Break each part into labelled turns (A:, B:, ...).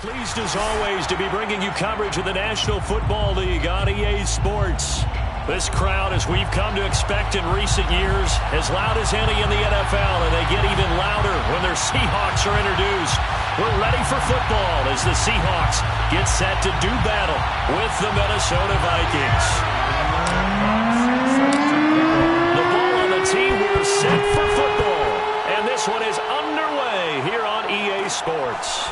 A: Pleased as always to be bringing you coverage of the National Football League on EA Sports. This crowd, as we've come to expect in recent years, as loud as any in the NFL, and they get even louder when their Seahawks are introduced. We're ready for football as the Seahawks get set to do battle with the Minnesota Vikings. The ball on the tee, we're set for football. And this one is underway here on EA Sports.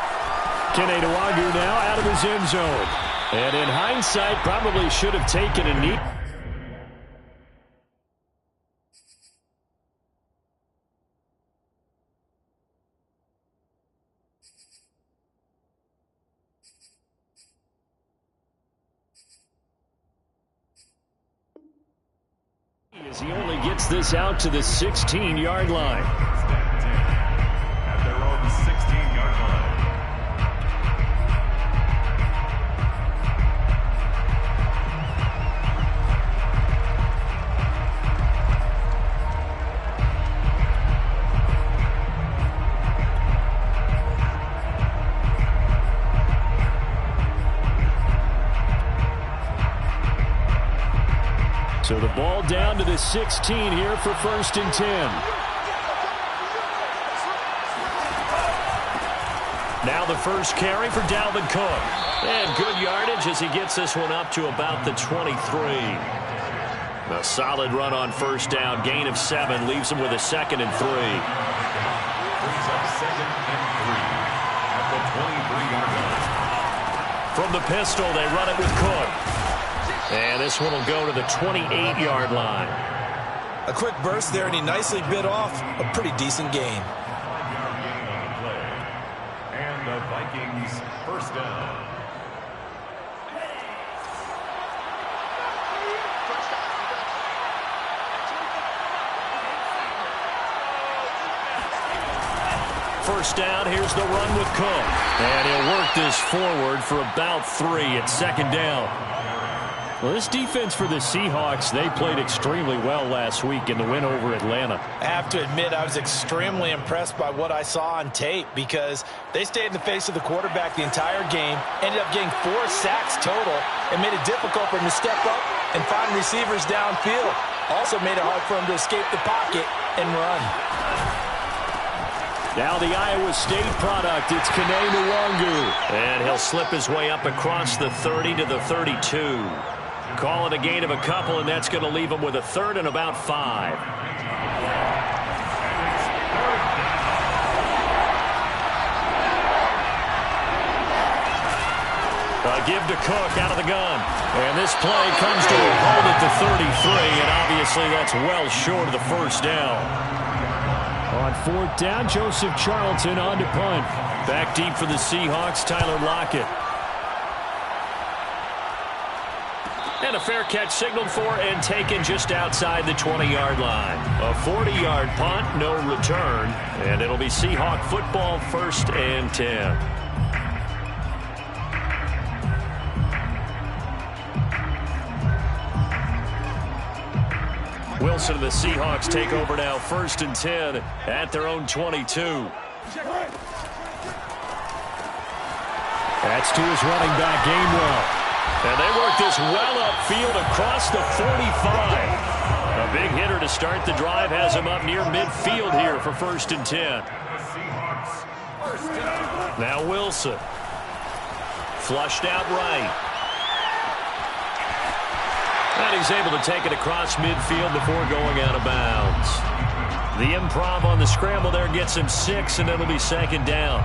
A: Kenny Nwangu now out of his end zone. And in hindsight, probably should have taken a knee. As he only gets this out to the 16-yard line. At their own 16-yard line. So the ball down to the 16 here for 1st and 10. Now the first carry for Dalvin Cook. And good yardage as he gets this one up to about the 23. A solid run on 1st down. Gain of 7 leaves him with a 2nd and 3.
B: Brings up 2nd and 3 at the 23-yard line.
A: From the pistol, they run it with Cook. And this one will go to the 28-yard line.
C: A quick burst there, and he nicely bit off a pretty decent gain.
B: And the Vikings 1st down.
A: First down, here's the run with Cook. And he'll work this forward for about 3 at 2nd down. Well, this defense for the Seahawks, they played extremely well last week in the win over Atlanta.
C: I have to admit, I was extremely impressed by what I saw on tape because they stayed in the face of the quarterback the entire game, ended up getting 4 sacks total, and made it difficult for him to step up and find receivers downfield. Also made it hard for him to escape the pocket and run.
A: Now the Iowa State product, it's Kenny Nwangu. And he'll slip his way up across the 30 to the 32. Call it a gain of a couple, and that's going to leave him with a 3rd and about 5. A give to Cook out of the gun. And this play comes to a hold at the 33, and obviously that's well short of the 1st down. On 4th down, Joseph Charlton on to punt. Back deep for the Seahawks, Tyler Lockett. And a fair catch signaled for and taken just outside the 20-yard line. A 40-yard punt, no return. And it'll be Seahawk football 1st and 10. Wilson and the Seahawks take over now 1st and 10 at their own 22. That's to his running back, Gainwell. And they work this well upfield across the 45. A big hitter to start the drive has him up near midfield here for 1st and 10. Now Wilson. Flushed out right. And he's able to take it across midfield before going out of bounds. The improv on the scramble there gets him 6, and it'll be 2nd down.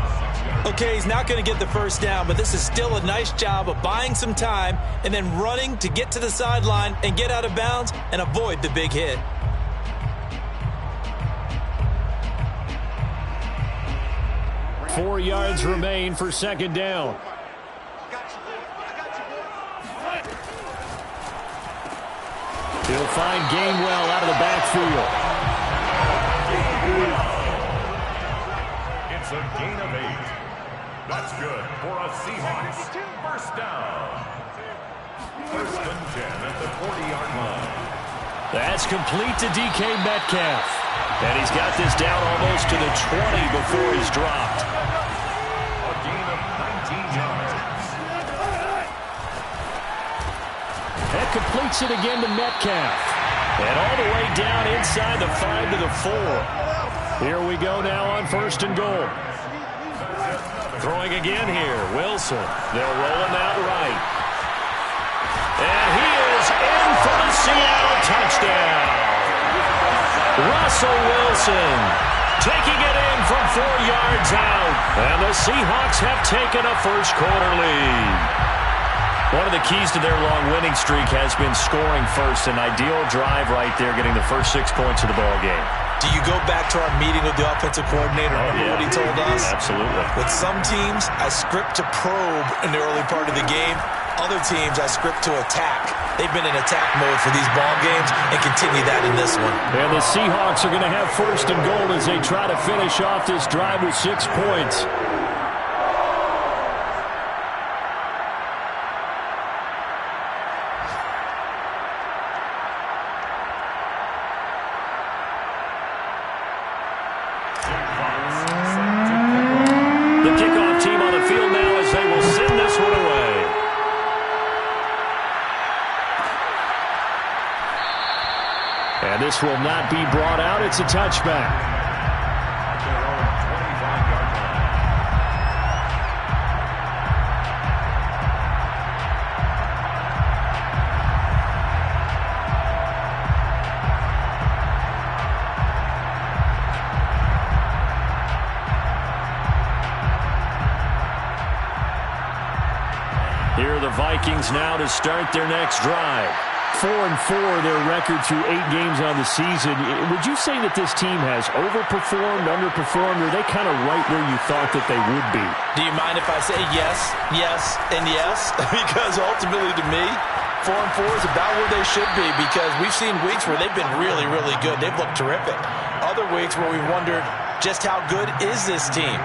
C: Okay, he's not going to get the 1st down, but this is still a nice job of buying some time and then running to get to the sideline and get out of bounds and avoid the big hit.
A: Four yards remain for 2nd down. He'll find Gainwell out of the backfield.
B: It's a gain of 8. That's good for a Seahawks 1st down. 1st and 10 at the 40-yard line.
A: That's complete to DK Metcalf. And he's got this down almost to the 20 before he's dropped.
B: A gain of 19 yards.
A: fakes it again to Metcalf. And all the way down inside the 5 to the 4. Here we go now on 1st and goal. Throwing again here, Wilson. They'll roll him out right. And he is in for the Seattle touchdown. Russell Wilson taking it in from 4 yards out. And the Seahawks have taken a first-quarter lead. One of the keys to their long winning streak has been scoring first. An ideal drive right there, getting the first 6 points of the ball game.
C: Do you go back to our meeting with the offensive coordinator? Remember what he told us?
A: Absolutely.
C: With some teams, I script to probe in the early part of the game. Other teams, I script to attack. They've been in attack mode for these ball games and continue that in this one.
A: And the Seahawks are going to have 1st and goal as they try to finish off this drive with 6 points. The kickoff team on the field now as they will send this one away. And this will not be brought out. It's a touchback. Here are the Vikings now to start their next drive. 4-4 their record through 8 games on the season. Would you say that this team has overperformed, underperformed, or are they kind of right where you thought that they would be?
C: Do you mind if I say yes, yes, and yes? Because ultimately to me, 4-4 is about where they should be, because we've seen weeks where they've been really, really good. They've looked terrific. Other weeks where we wondered just how good is this team.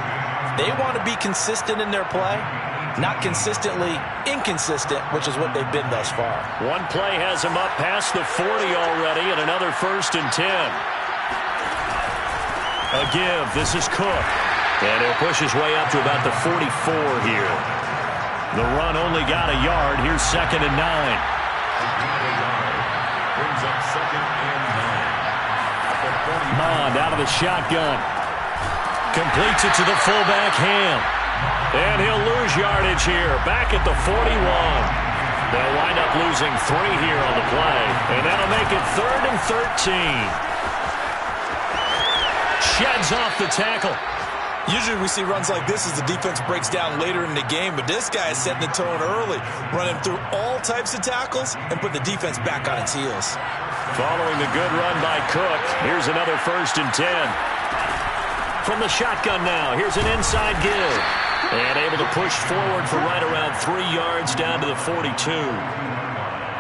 C: They want to be consistent in their play. Not consistently inconsistent, which is what they've been thus far.
A: One play has him up past the 40 already, and another 1st and 10. A give. This is Cook. And he'll push his way up to about the 44 here. The run only got a yard. Here's 2nd and 9.
B: Brings up 2nd and 9.
A: Mond out of the shotgun. Completes it to the fullback, Ham. And he'll lose yardage here, back at the 41. They'll wind up losing 3 here on the play, and that'll make it 3rd and 13. Sheds off the tackle.
C: Usually we see runs like this as the defense breaks down later in the game, but this guy is setting the tone early, running through all types of tackles and put the defense back on its heels.
A: Following the good run by Cook, here's another 1st and 10. From the shotgun now, here's an inside give. And able to push forward for right around 3 yards down to the 42.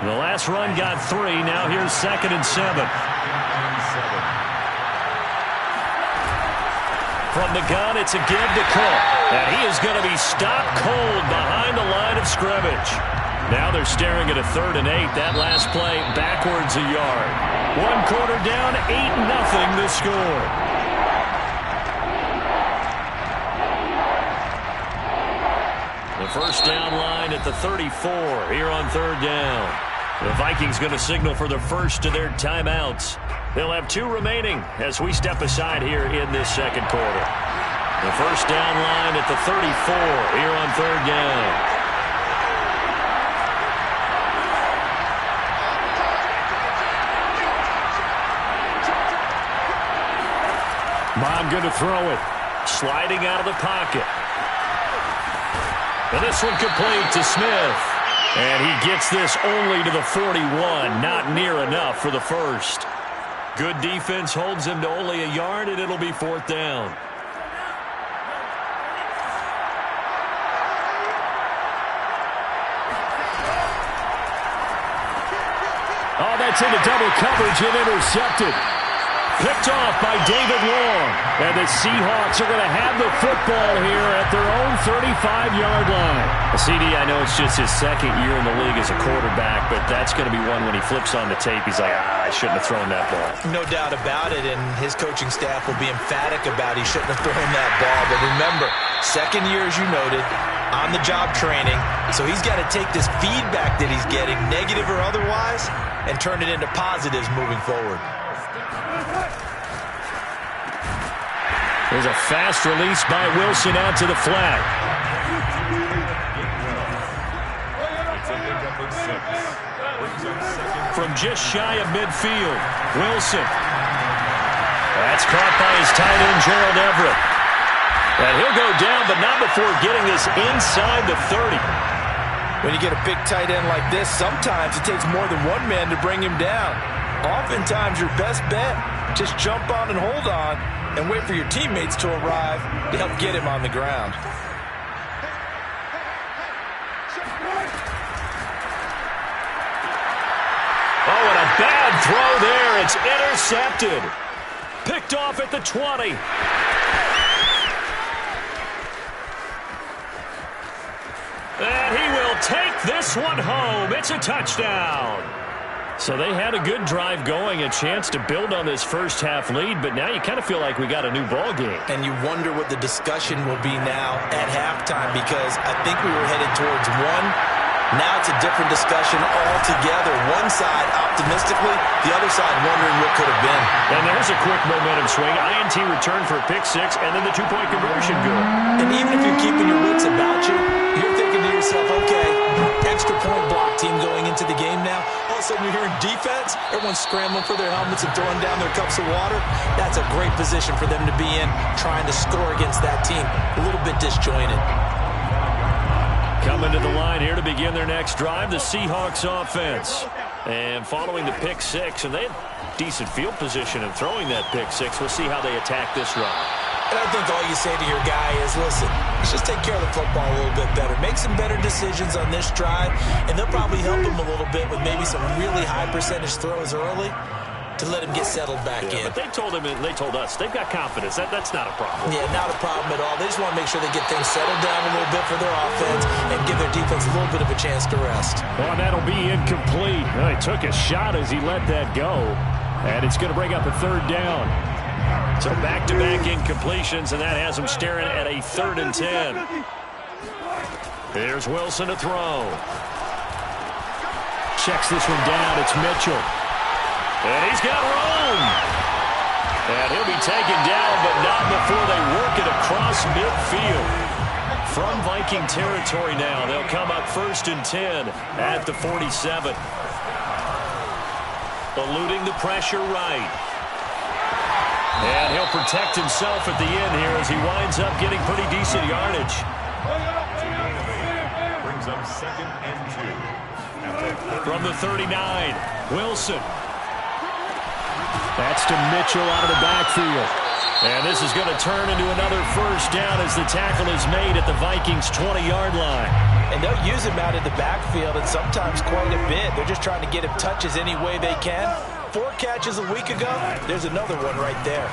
A: The last run got 3. Now here's 2nd and 7. From the gun, it's a give to Cook. And he is going to be stopped cold behind the line of scrimmage. Now they're staring at a 3rd and 8. That last play backwards a yard. 1 quarter down, 8-0 the score. The first down line at the 34 here on 3rd down. The Vikings going to signal for the first of their timeouts. They'll have 2 remaining as we step aside here in this 2nd quarter. The first down line at the 34 here on 3rd down. Mond going to throw it. Sliding out of the pocket. And this one complete to Smith. And he gets this only to the 41. Not near enough for the first. Good defense holds him to only a yard, and it'll be 4th down. Oh, that's into double coverage and intercepted. Picked off by David Long. And the Seahawks are going to have the football here at their own 35-yard line. CD, I know it's just his 2nd year in the league as a quarterback, but that's going to be one when he flips on the tape, he's like, I shouldn't have thrown that ball.
C: No doubt about it, and his coaching staff will be emphatic about he shouldn't have thrown that ball. But remember, 2nd year, as you noted, on-the-job training. So he's got to take this feedback that he's getting, negative or otherwise, and turn it into positives moving forward.
A: There's a fast release by Wilson out to the flat. From just shy of midfield, Wilson. That's caught by his tight end, Gerald Everett. And he'll go down, but not before getting this inside the 30.
C: When you get a big tight end like this, sometimes it takes more than one man to bring him down. Oftentimes, your best bet, just jump on and hold on and wait for your teammates to arrive to help get him on the ground.
A: Oh, and a bad throw there. It's intercepted. Picked off at the 20. And he will take this one home. It's a touchdown. So they had a good drive going, a chance to build on this first half lead, but now you kind of feel like we got a new ball game.
C: And you wonder what the discussion will be now at halftime, because I think we were headed towards one. Now it's a different discussion altogether. One side optimistically, the other side wondering what could have been.
A: And there's a quick momentum swing. INT return for a pick six, and then the two-point conversion good.
C: And even if you're keeping your wits about you, you're thinking to yourself, okay, extra point block team going into the game now. All of a sudden you're hearing defense. Everyone's scrambling for their helmets and throwing down their cups of water. That's a great position for them to be in, trying to score against that team. A little bit disjointed.
A: Coming to the line here to begin their next drive, the Seahawks offense. And following the pick six, and they had decent field position in throwing that pick six. We'll see how they attack this run.
C: And I think all you say to your guy is, listen, let's just take care of the football a little bit better. Make some better decisions on this drive, and they'll probably help him a little bit with maybe some really high percentage throws early to let him get settled back in.
A: But they told him, and they told us, they've got confidence. That's not a problem.
C: Yeah, not a problem at all. They just want to make sure they get things settled down a little bit for their offense and give their defense a little bit of a chance to rest.
A: Well, and that'll be incomplete. Well, he took a shot as he let that go, and it's going to bring up a third down. So back-to-back incompletions, and that has him staring at a 3rd and 10. Here's Wilson to throw. Checks this one down. It's Mitchell. And he's got room. And he'll be taken down, but not before they work it across midfield. From Viking territory now, they'll come up 1st and 10 at the 47. Eluding the pressure right. And he'll protect himself at the end here as he winds up getting pretty decent yardage.
B: Brings up 2nd and 2.
A: From the 39, Wilson. That's to Mitchell out of the backfield. And this is going to turn into another first down as the tackle is made at the Vikings' 20-yard line.
C: And they'll use him out in the backfield, and sometimes quite a bit. They're just trying to get him touches any way they can. 4 catches a week ago. There's another one right there.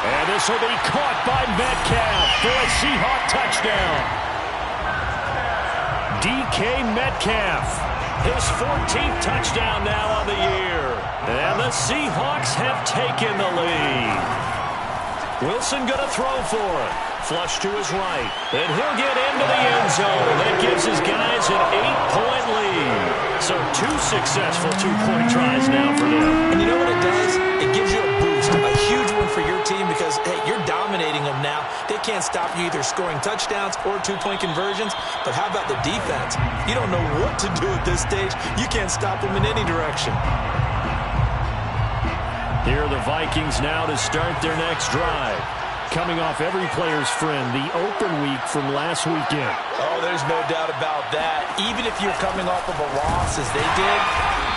A: And this will be caught by Metcalf for a Seahawk touchdown. DK Metcalf, his 14th touchdown now on the year. And the Seahawks have taken the lead. Wilson going to throw for it. Flush to his right. And he'll get into the end zone. That gives his guys an 8-point lead. So 2 successful 2-point tries now for them.
C: And you know what it does? It gives you a boost, a huge one for your team because, hey, you're dominating them now. They can't stop you either scoring touchdowns or 2-point conversions. But how about the defense? You don't know what to do at this stage. You can't stop them in any direction.
A: Here are the Vikings now to start their next drive. Coming off every player's friend, the open week from last weekend.
C: Oh, there's no doubt about that. Even if you're coming off of a loss as they did,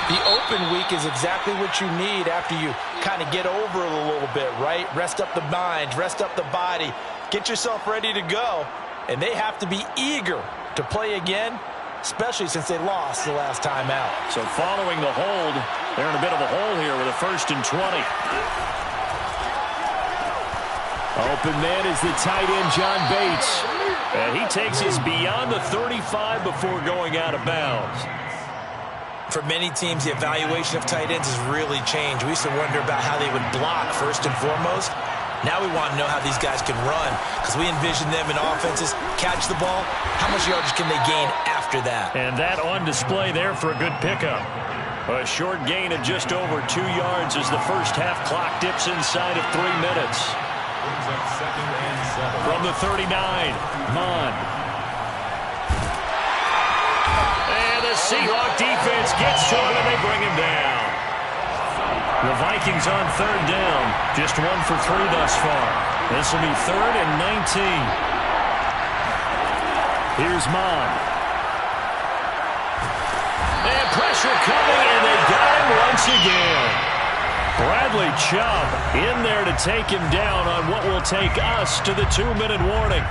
C: the open week is exactly what you need after you kind of get over it a little bit, right? Rest up the mind, rest up the body, get yourself ready to go. And they have to be eager to play again, especially since they lost the last time out.
A: So following the hold, they're in a bit of a hole here with a 1st and 20. Open man is the tight end, John Bates. And he takes us beyond the 35 before going out of bounds.
C: For many teams, the evaluation of tight ends has really changed. We used to wonder about how they would block first and foremost. Now we want to know how these guys can run, because we envision them in offenses catch the ball. How much yardage can they gain after that?
A: And that on display there for a good pickup. A short gain of just over 2 yards as the first half clock dips inside of 3 minutes. From the 39, Mon. And the Seahawk defense gets to him and they bring him down. The Vikings on third down. Just 1 for 3 thus far. This will be 3rd and 19. Here's Mon. And pressure coming, and they got him once again. Bradley Chubb in there to take him down on what will take us to the 2-minute warning.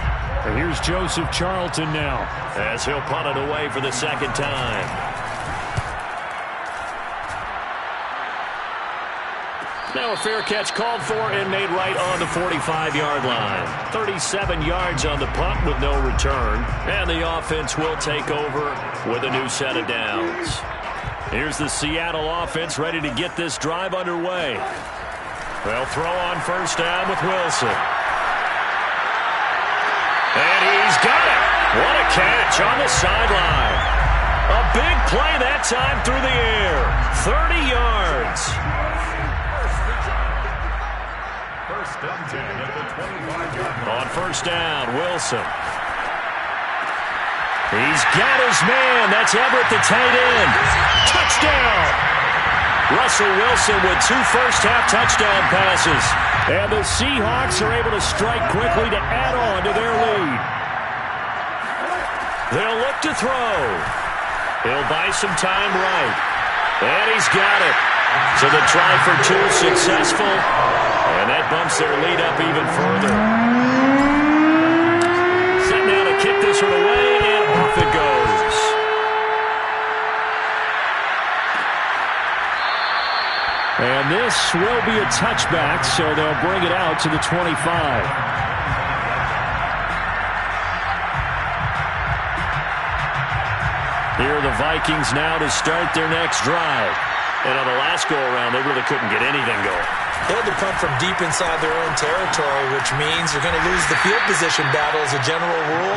A: And here's Joseph Charlton now as he'll punt it away for the second time. Now a fair catch called for and made right on the 45-yard line. 37 yards on the punt with no return. And the offense will take over with a new set of downs. Here's the Seattle offense ready to get this drive underway. They'll throw on first down with Wilson. And he's got it. What a catch on the sideline. A big play that time through the air. 30 yards. On first down, Wilson. He's got his man. That's Everett, the tight end. Touchdown! Russell Wilson with 2 first-half touchdown passes. And the Seahawks are able to strike quickly to add on to their lead. They'll look to throw. He'll buy some time right. And he's got it. So the try for 2 successful. And that bumps their lead up even further. Set now to kick this one away, and off it goes. And this will be a touchback, so they'll bring it out to the 25. Here are the Vikings now to start their next drive. And on the last go-around, they really couldn't get anything going.
C: They had to punt from deep inside their own territory, which means they're going to lose the field position battle as a general rule.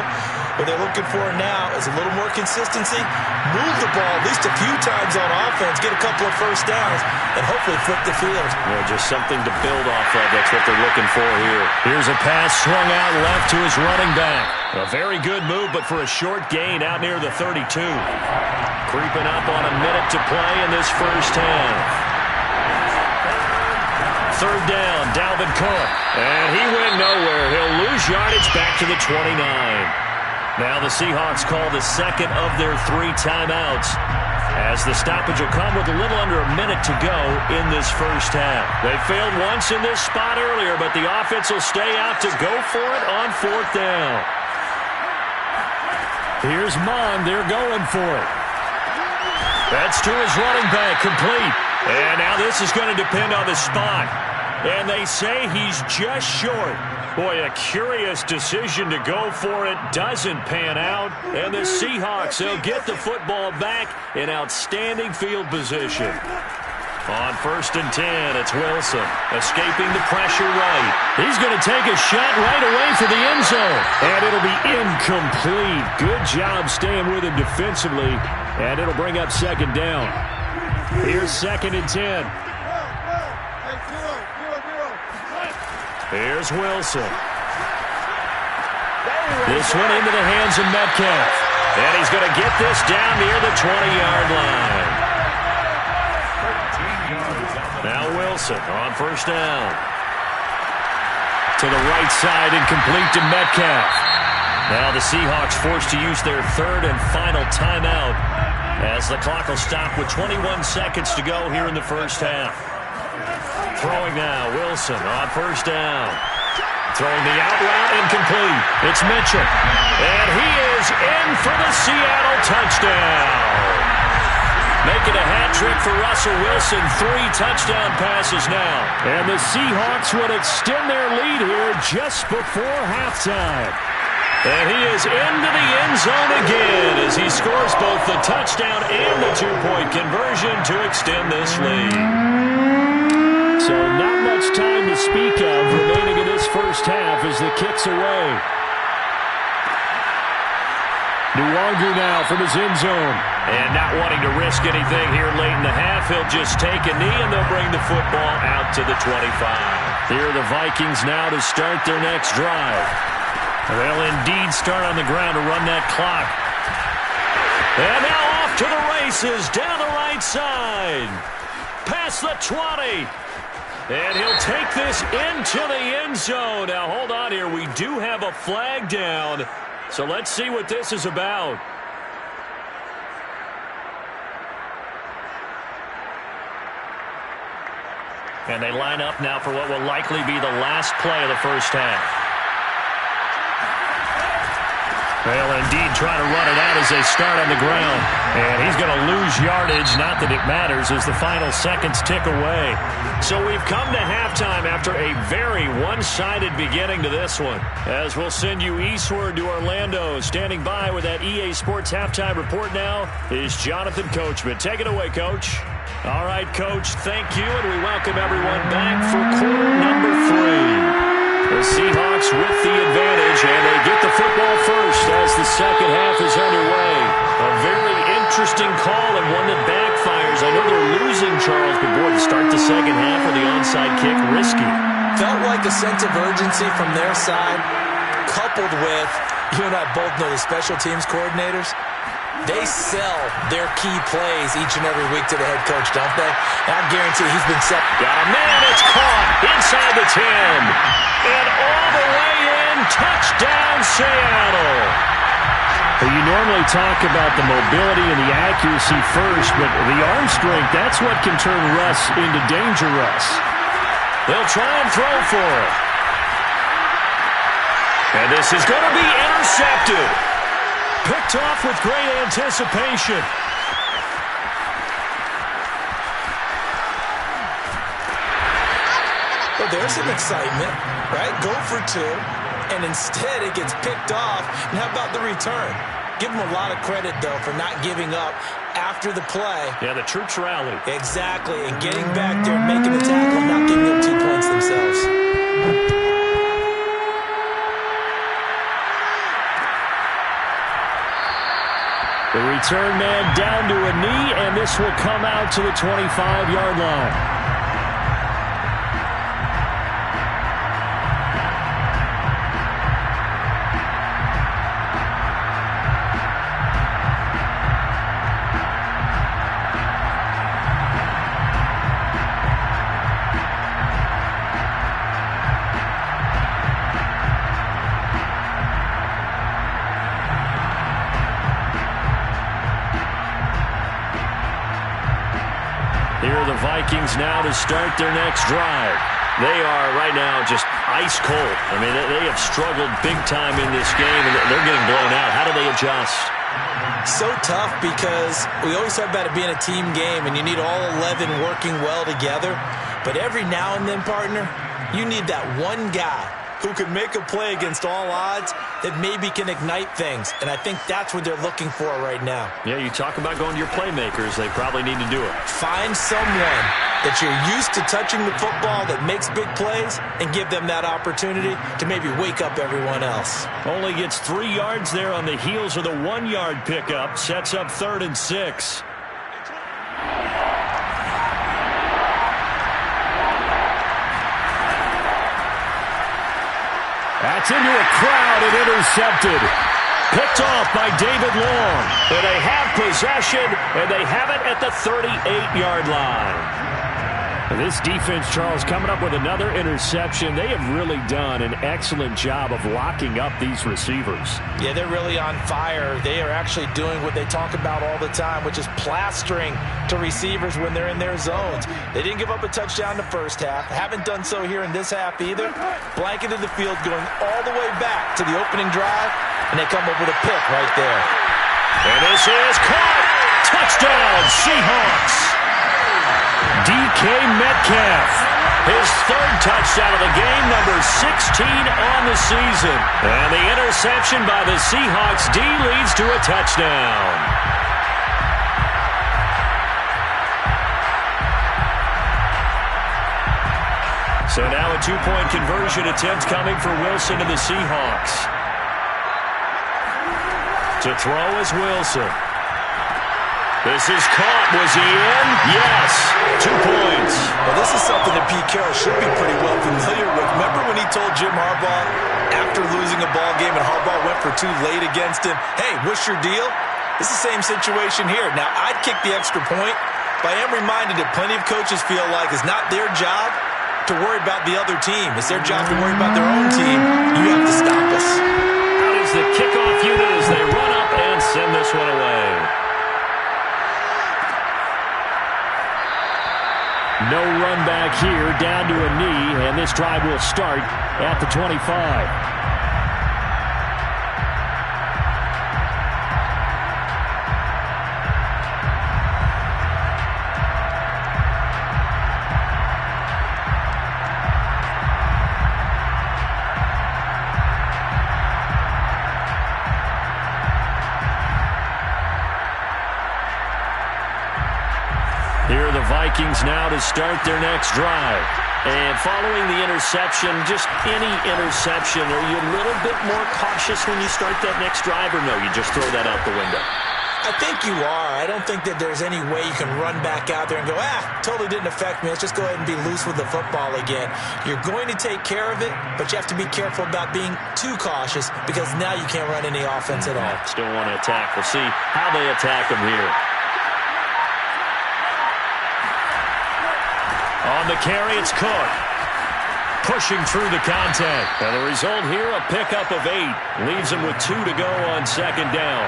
C: What they're looking for now is a little more consistency, move the ball at least a few times on offense, get a couple of first downs, and hopefully flip the field.
A: Yeah, just something to build off of. That's what they're looking for here. Here's a pass swung out left to his running back. A very good move, but for a short gain out near the 32. Creeping up on a minute to play in this first half. Third down, Dalvin Cook. And he went nowhere. He'll lose yardage back to the 29. Now the Seahawks call the second of their 3 timeouts, as the stoppage will come with a little under a minute to go in this first half. They failed once in this spot earlier, but the offense will stay out to go for it on 4th down. Here's Mon. They're going for it. That's to his running back, complete. And now this is going to depend on the spot. And they say he's just short. Boy, a curious decision to go for it. Doesn't pan out. And the Seahawks, they'll get the football back in outstanding field position. On 1st and 10, it's Wilson, escaping the pressure right. He's going to take a shot right away for the end zone. And it'll be incomplete. Good job staying with him defensively. And it'll bring up 2nd down. Here's 2nd and 10. Here's Wilson. This one into the hands of Metcalf. And he's going to get this down near the 20-yard line. Now Wilson on 1st down. To the right side and complete to Metcalf. Now the Seahawks forced to use their 3rd and final timeout, as the clock will stop with 21 seconds to go here in the first half. Throwing now, Wilson on 1st down. Throwing the out route incomplete. It's Mitchell. And he is in for the Seattle touchdown. Making a hat trick for Russell Wilson. 3 touchdown passes now. And the Seahawks would extend their lead here just before halftime. And he is into the end zone again as he scores both the touchdown and the 2-point conversion to extend this lead. So So not much time to speak of remaining in this first half as the kick's away. Nwangu now from his end zone.
B: And not wanting to risk anything here late in the half, he'll just take a knee and they'll bring the football out to the 25.
A: Here are the Vikings now to start their next drive. They'll indeed start on the ground to run that clock. And now off to the races down the right side. Past the 20. And he'll take this into the end zone. Now hold on here. We do have a flag down. So let's see what this is about. And they line up now for what will likely be the last play of the first half. They'll indeed try to run it out as they start on the ground. And he's going to lose yardage, not that it matters, as the final seconds tick away. So we've come to halftime after a very one-sided beginning to this one. As we'll send you eastward to Orlando. Standing by with that EA Sports halftime report now is Jonathan Coachman. Take it away, Coach. All right, Coach, thank you, and we welcome everyone back for quarter number 3. The Seahawks with the advantage, and they get the football first as the second half is underway. A very interesting call and one that backfires. I know they're losing, Charles, but boy, to start the second half with the onside kick, risky.
C: Felt like a sense of urgency from their side, coupled with, you and I both know the special teams coordinators. They sell their key plays each and every week to the head coach, don't they? And I guarantee he's been set.
A: Got a man, it's caught inside the 10. And all the way in, touchdown Seattle. Well, you normally talk about the mobility and the accuracy first, but the arm strength, that's what can turn Russ into danger Russ. They'll try and throw for it. And this is going to be intercepted. Picked off with great anticipation.
C: Well, there's some excitement, right? Go for 2, and instead it gets picked off. And how about the return? Give them a lot of credit, though, for not giving up after the play.
A: Yeah, the troops rallied.
C: Exactly, and getting back there and making the tackle, not giving up 2 points themselves.
A: The return man down to a knee, and this will come out to the 25-yard line. Here are the Vikings now to start their next drive. They are right now just ice cold. I mean, they have struggled big time in this game, and they're getting blown out. How do they adjust?
C: So tough because we always talk about it being a team game, and you need all 11 working well together. But every now and then, partner, you need that one guy who can make a play against all odds that maybe can ignite things. And I think that's what they're looking for right now.
A: Yeah, you talk about going to your playmakers. They probably need to do it.
C: Find someone that you're used to touching the football that makes big plays and give them that opportunity to maybe wake up everyone else.
A: Only gets 3 yards there on the heels of the 1-yard pickup. Sets up 3rd and 6. That's into a crowd and intercepted. Picked off by David Long. And they have possession, and they have it at the 38-yard line. This defense, Charles, coming up with another interception. They have really done an excellent job of locking up these receivers.
C: Yeah, they're really on fire. They are actually doing what they talk about all the time, which is plastering to receivers when they're in their zones. They didn't give up a touchdown in the first half. Haven't done so here in this half either. Blanketed the field going all the way back to the opening drive, and they come up with a pick right there.
A: And this is caught. Touchdown, Seahawks. DK Metcalf, his 3rd touchdown of the game, number 16 on the season. And the interception by the Seahawks D leads to a touchdown. So now a 2-point conversion attempt coming for Wilson and the Seahawks. To throw is Wilson. This is caught. Was he in? Yes. 2 points.
C: Well, this is something that Pete Carroll should be pretty well familiar with. Remember when he told Jim Harbaugh after losing a ball game and Harbaugh went for 2 late against him, hey, what's your deal? It's the same situation here. Now, I'd kick the extra point, but I am reminded that plenty of coaches feel like it's not their job to worry about the other team. It's their job to worry about their own team. You have to stop us.
A: Out is the kickoff unit as they run up and send this one away. No run back here, down to a knee, and this drive will start at the 25. Here are the Vikings now to start their next drive. And following the interception, just any interception, are you a little bit more cautious when you start that next drive, or no, you just throw that out the window?
C: I think you are. I don't think that there's any way you can run back out there and go, totally didn't affect me. Let's just go ahead and be loose with the football again. You're going to take care of it, but you have to be careful about being too cautious because now you can't run any offense at all.
A: Still want to attack. We'll see how they attack them here. On the carry, it's Cook. Pushing through the contact. And the result here, a pickup of 8. Leaves him with 2 to go on second down.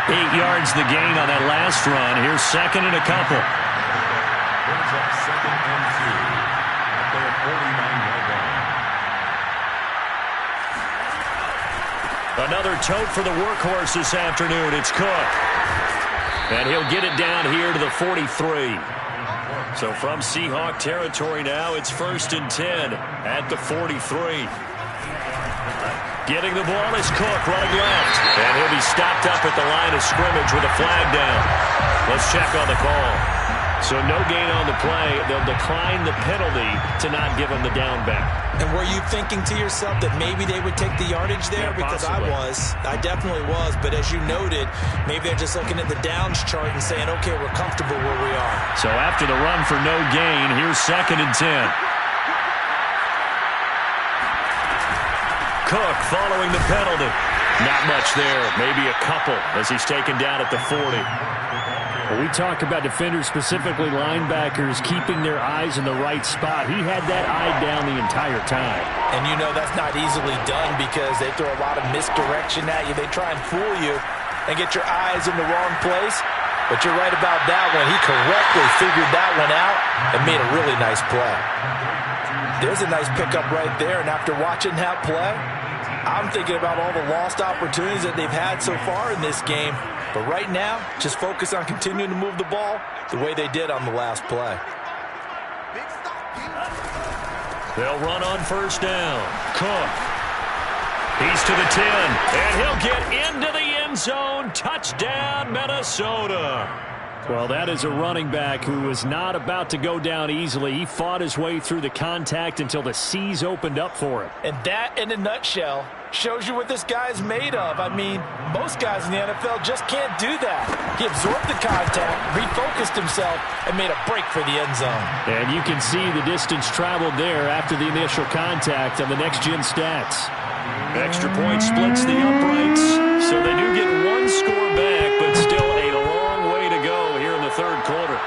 A: 8 yards the gain on that last run. Here's second and a couple.
B: Brings up second and 2 at their 49-yard line.
A: Another tote for the workhorse this afternoon. It's Cook. And he'll get it down here to the 43. So from Seahawk territory now, it's 1st and 10 at the 43. Getting the ball is Cook running left. And he'll be stopped up at the line of scrimmage with a flag down. Let's check on the call. So no gain on the play. They'll decline the penalty to not give him the down back.
C: And were you thinking to yourself that maybe they would take the yardage there?
A: Yeah,
C: because
A: possibly.
C: I definitely was. But as you noted, maybe they're just looking at the downs chart and saying, okay, we're comfortable where we are.
A: So after the run for no gain, here's 2nd and 10. Cook following the penalty. Not much there. Maybe a couple as he's taken down at the 40.
D: Well, we talk about defenders, specifically linebackers, keeping their eyes in the right spot. He had that eye down the entire time.
C: And you know that's not easily done because they throw a lot of misdirection at you. They try and fool you and get your eyes in the wrong place. But you're right about that one. He correctly figured that one out and made a really nice play. There's a nice pickup right there. And after watching that play, I'm thinking about all the lost opportunities that they've had so far in this game. But right now, just focus on continuing to move the ball the way they did on the last play.
A: They'll run on 1st down. Cook. He's to the 10. And he'll get into the end zone. Touchdown, Minnesota.
D: Well, that is a running back who was not about to go down easily. He fought his way through the contact until the seas opened up for him.
C: And that, in a nutshell, shows you what this guy's made of. I mean, most guys in the NFL just can't do that. He absorbed the contact, refocused himself, and made a break for the end zone.
D: And you can see the distance traveled there after the initial contact on the next-gen stats.
A: Extra point splits the uprights. So they do get 1 score back, but still a long way to go here in the 3rd quarter.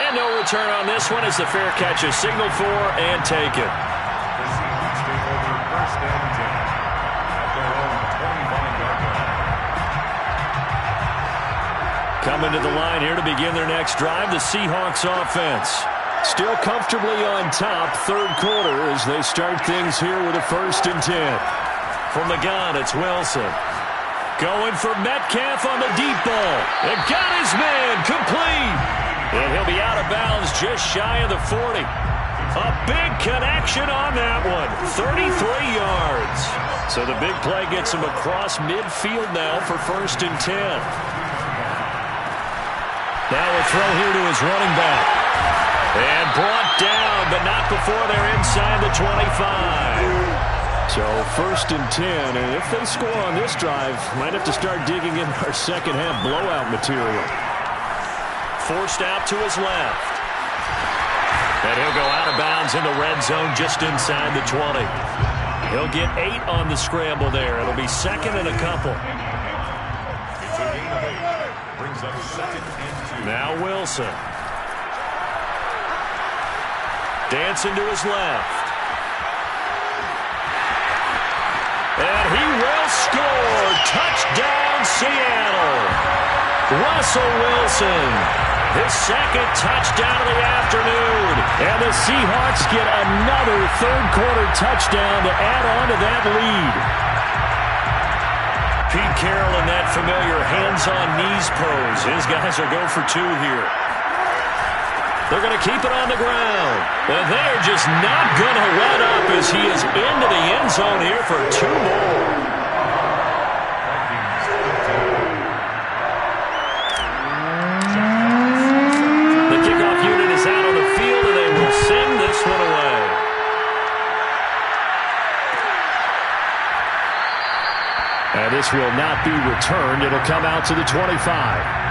A: And no return on this one as the fair catch is signaled for and taken.
B: The Seahawks take over 1st and 10 at their own 25-yard line.
A: Coming to the line here to begin their next drive, the Seahawks offense. Still comfortably on top, 3rd quarter as they start things here with a 1st and 10. From the gun, it's Wilson. Going for Metcalf on the deep ball. And got his man complete. And he'll be out of bounds just shy of the 40. A big connection on that one. 33 yards. So the big play gets him across midfield now for 1st and 10. Now a throw here to his running back. And brought down, but not before they're inside the 25.
D: So 1st and 10, and if they score on this drive, might have to start digging in our second half blowout material.
A: Forced out to his left. And he'll go out of bounds in the red zone just inside the 20. He'll get 8 on the scramble there. It'll be 2nd and a couple.
B: It's a gain of 8. Brings up 2nd and 2.
A: Now Wilson. Dancing to his left. And he will score. Touchdown, Seattle. Russell Wilson. His 2nd touchdown of the afternoon. And the Seahawks get another third-quarter touchdown to add on to that lead. Pete Carroll in that familiar hands-on-knees pose. His guys are go for 2 here. They're going to keep it on the ground. And they're just not going to let up as he is into the end zone here for 2 more. The kickoff unit is out on the field, and they will send this one away.
D: And this will not be returned. It'll come out to the 25.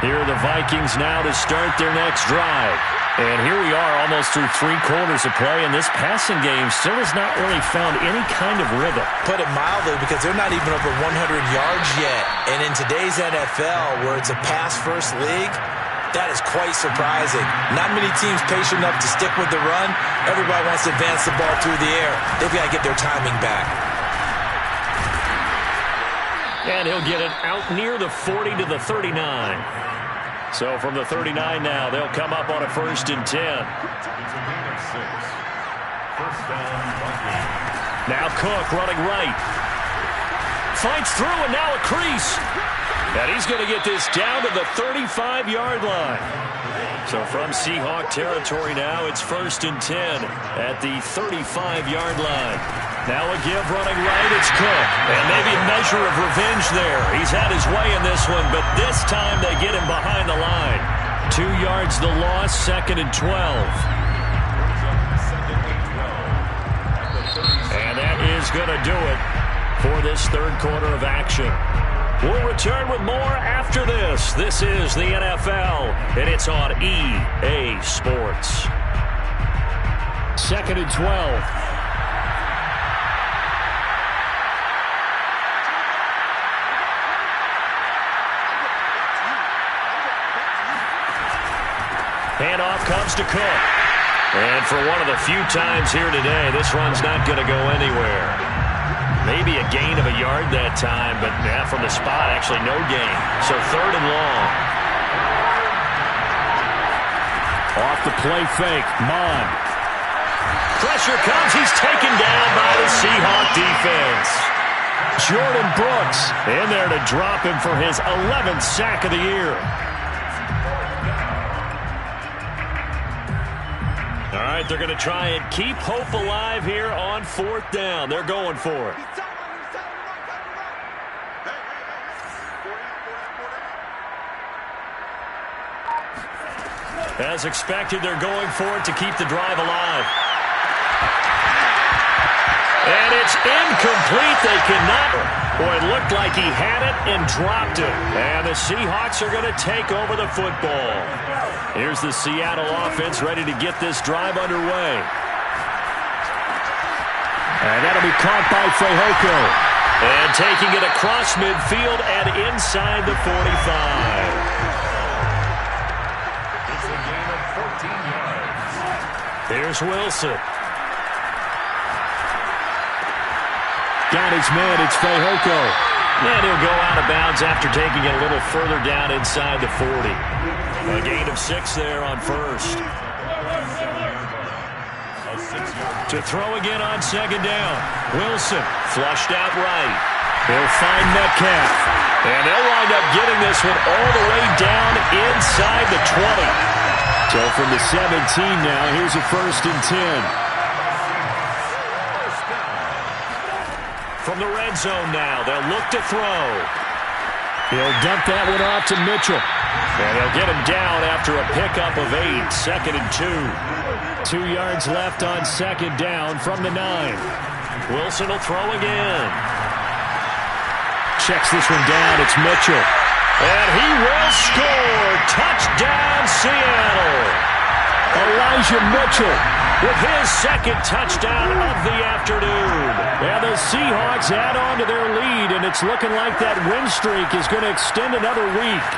D: Here are the Vikings now to start their next drive. And here we are almost through 3 quarters of play, and this passing game still has not really found any kind of rhythm.
C: Put it mildly, because they're not even over 100 yards yet. And in today's NFL, where it's a pass-first league, that is quite surprising. Not many teams patient enough to stick with the run. Everybody wants to advance the ball through the air. They've got to get their timing back.
A: And he'll get it out near the 40 to the 39. So from the 39 now, they'll come up on a 1st and 10.
B: It's a gain of 6. 1st down, Vikings.
A: Now Cook running right. Fights through, and now a crease. And he's going to get this down to the 35-yard line. So from Seahawk territory now, it's 1st and 10 at the 35-yard line. Now a give running right, it's Cook. And maybe a measure of revenge there. He's had his way in this one, but this time they get him behind the line. 2 yards the loss, 2nd and 12. And that is going to do it for this 3rd quarter of action. We'll return with more after this. This is the NFL, and it's on EA Sports.
D: 2nd and 12.
A: Handoff comes to Cook. And for one of the few times here today, this run's not going to go anywhere. Maybe a gain of a yard that time, but from the spot, actually no gain. So 3rd and long.
D: Off the play fake, Mon.
A: Pressure comes. He's taken down by the Seahawk defense.
D: Jordan Brooks in there to drop him for his 11th sack of the year.
A: All right, they're going to try and keep hope alive here on 4th down. They're going for it. As expected, they're going for it to keep the drive alive. And it's incomplete. They cannot. Boy, it looked like he had it and dropped it. And the Seahawks are going to take over the football. Here's the Seattle offense ready to get this drive underway.
D: And that'll be caught by Fehoko.
A: And taking it across midfield and inside the 45.
B: It's a gain of 14 yards.
A: Here's Wilson.
D: Got his man, it's Fehoko.
A: And he'll go out of bounds after taking it a little further down inside the 40. A gain of 6 there on 1st. To throw again on 2nd down. Wilson flushed out right.
D: He'll find Metcalf.
A: And they'll wind up getting this one all the way down inside the 20.
D: So from the 17 now, here's a 1st and 10.
A: From the red zone now, they'll look to throw. He'll dump that one off to Mitchell. And he'll get him down after a pickup of 8, 2nd and 2. 2 yards left on 2nd down from the 9. Wilson will throw again. Checks this one down. It's Mitchell. And he will score. Touchdown, Seattle. Elijah Mitchell with his 2nd touchdown of the afternoon. And the Seahawks add on to their lead, and it's looking like that win streak is going to extend another week.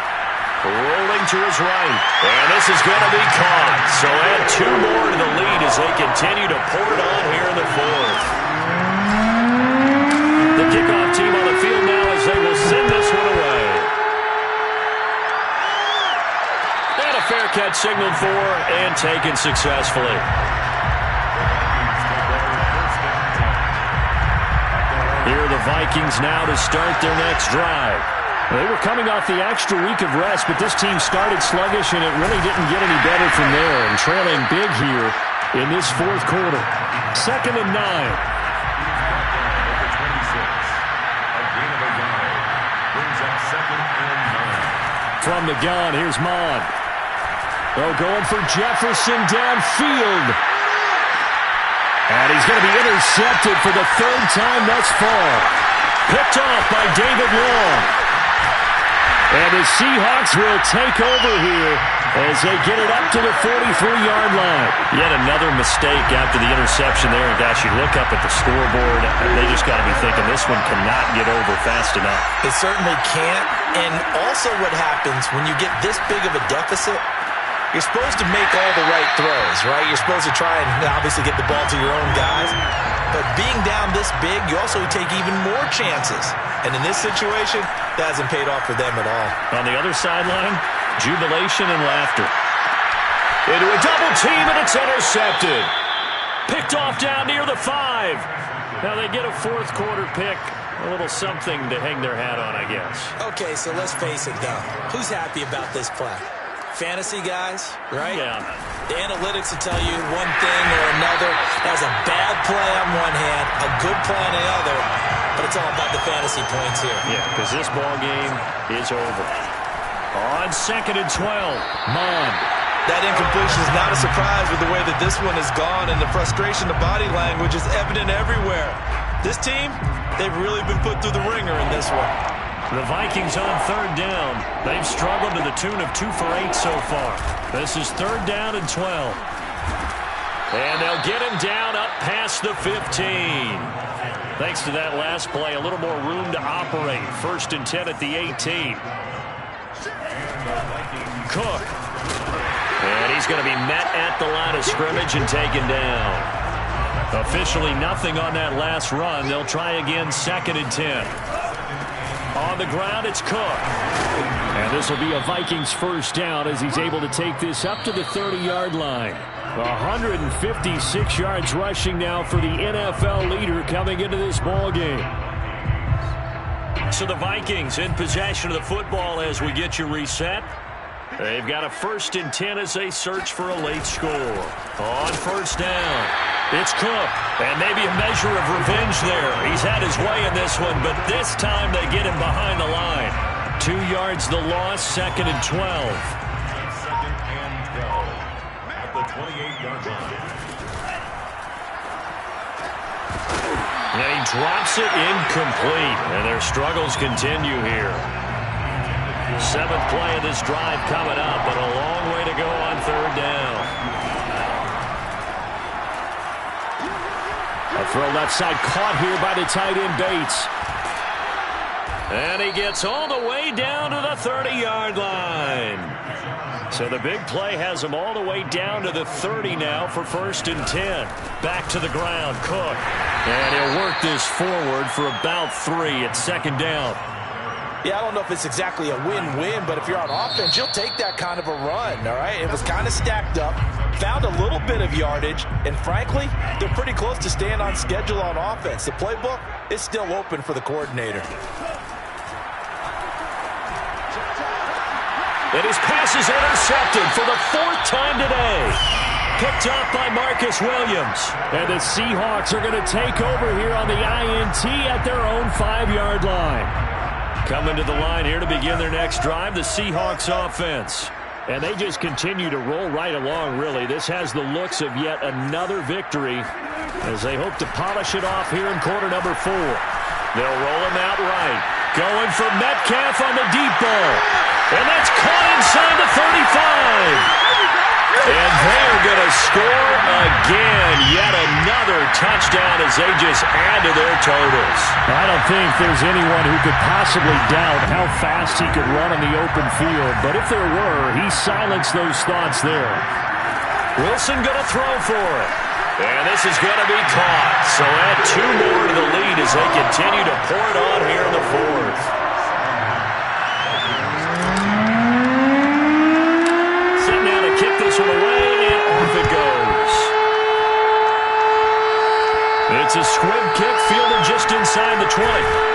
A: Rolling to his right, and this is going to be caught. So add 2 more to the lead as they continue to pour it on here in the 4th. The kickoff team on the field now as they will send this one away. And a fair catch signaled for and taken successfully. Here are the Vikings now to start their next drive. They were coming off the extra week of rest, but this team started sluggish, and it really didn't get any better from there, and trailing big here in this 4th quarter. 2nd and 9. From the gun, here's Mon. They're going for Jefferson downfield. And he's going to be intercepted for the 3rd time thus far. Picked off by David Long. And the Seahawks will take over here as they get it up to the 43-yard line. Yet another mistake after the interception there. And gosh, you look up at the scoreboard, they just got to be thinking this one cannot get over fast enough.
C: It certainly can't. And also what happens when you get this big of a deficit, you're supposed to make all the right throws, right? You're supposed to try and obviously get the ball to your own guys. But being down this big, you also take even more chances. And in this situation, that hasn't paid off for them at all.
A: On the other sideline, jubilation and laughter. Into a double team, and it's intercepted. Picked off down near the 5. Now they get a 4th quarter pick. A little something to hang their hat on, I guess.
C: Okay, so let's face it, though. Who's happy about this play? Fantasy guys, right?
A: Yeah.
C: The analytics will tell you one thing or another. That's a bad play on one hand, a good play on the other, but it's all about the fantasy points here.
A: Yeah, because this ball game is over. On 2nd and 12, Mon.
C: That incompletion is not a surprise with the way that this one has gone, and the frustration, the body language is evident everywhere. This team, they've really been put through the ringer in this one.
A: The Vikings on 3rd down. They've struggled to the tune of 2 for 8 so far. This is 3rd down and 12. And they'll get him down up past the 15. Thanks to that last play, a little more room to operate. 1st and 10 at the 18. Cook. And he's going to be met at the line of scrimmage and taken down. Officially nothing on that last run. They'll try again 2nd and 10. On the ground, it's Cook. And this will be a Vikings 1st down as he's able to take this up to the 30-yard line. 156 yards rushing now for the NFL leader coming into this ball game. So the Vikings in possession of the football as we get you reset. They've got a 1st and 10 as they search for a late score. On 1st down, it's Cook. And maybe a measure of revenge there. He's had his way in this one, but this time they get him behind the line. 2 yards the loss, 2nd and 12.
B: 2nd and 12 at the 28-yard line.
A: And he drops it incomplete. And their struggles continue here. 7th play of this drive coming up, but a long way to go on 3rd down. A throw left side caught here by the tight end Bates. And he gets all the way down to the 30-yard line. So the big play has him all the way down to the 30 now for 1st and 10. Back to the ground, Cook. And he'll work this forward for about 3 at 2nd down.
C: Yeah, I don't know if it's exactly a win-win, but if you're on offense, you'll take that kind of a run, all right? It was kind of stacked up, found a little bit of yardage, and frankly, they're pretty close to staying on schedule on offense. The playbook is still open for the coordinator.
A: And his pass is intercepted for the 4th time today. Picked up by Marcus Williams. And the Seahawks are going to take over here on the INT at their own 5-yard line. Coming to the line here to begin their next drive, the Seahawks offense. And they just continue to roll right along, really. This has the looks of yet another victory as they hope to polish it off here in quarter number 4. They'll roll him out right. Going for Metcalf on the deep ball. And that's caught inside the 35. And they're going to score again. Yet another touchdown as they just add to their totals.
D: I don't think there's anyone who could possibly doubt how fast he could run on the open field. But if there were, he silenced those thoughts there.
A: Wilson going to throw for it. And this is going to be caught. So add 2 more to the lead as they continue to pour it on here in the 4th. Sitting down to kick this one away, and off it goes. It's a squib kick fielded just inside the 20.